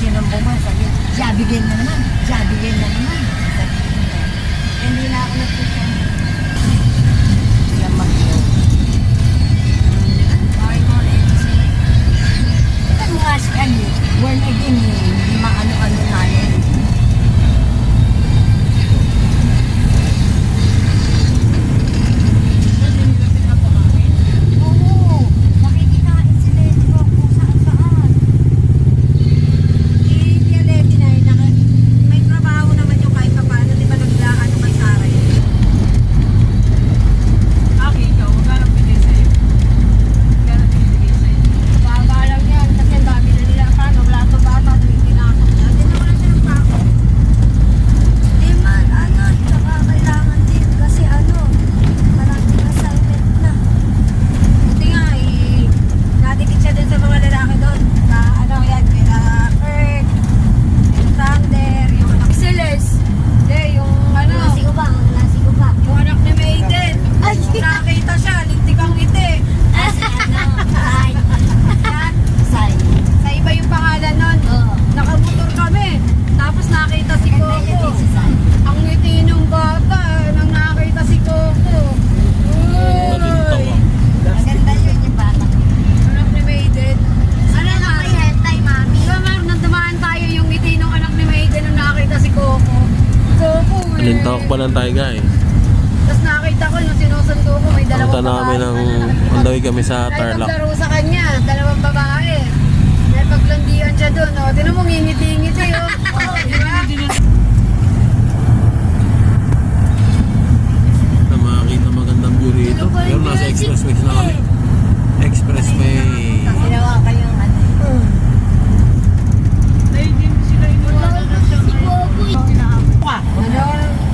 sinumbong mo, sabi, jabigin na naman, jabigin na naman. Hindi na ako nagpusa. Yan mag-iw. Bakit mo na ito sila? Ito mga scan eh, born again eh, hindi maano-ano na yun. Alintawak pa lang tayo guys. Tapos nakita ko yung sinusundo ko, may dalawang Punta namin ng andawi kami sa Tarlac. naglaro sa kanya, dalawang babae. Dahil paglandian siya doon, oh. Tinan mo, ngingiti-ngiti, oh. Oh, di ba? Na makakita magandang view rito. Pero nasa expressway na kami. Expressway. Ginawa kayong ano.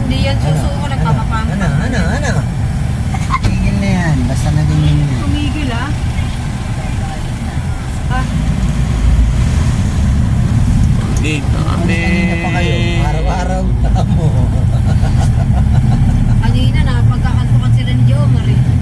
Hindi yan susuko, nagpapapang. Ano? Tigil na yan, basta naging yun. Tumigil, ah. Dito kami. Kanina pa kayo, araw-araw mo. Kanina na, pagkakantukan sila ni Jomar, eh.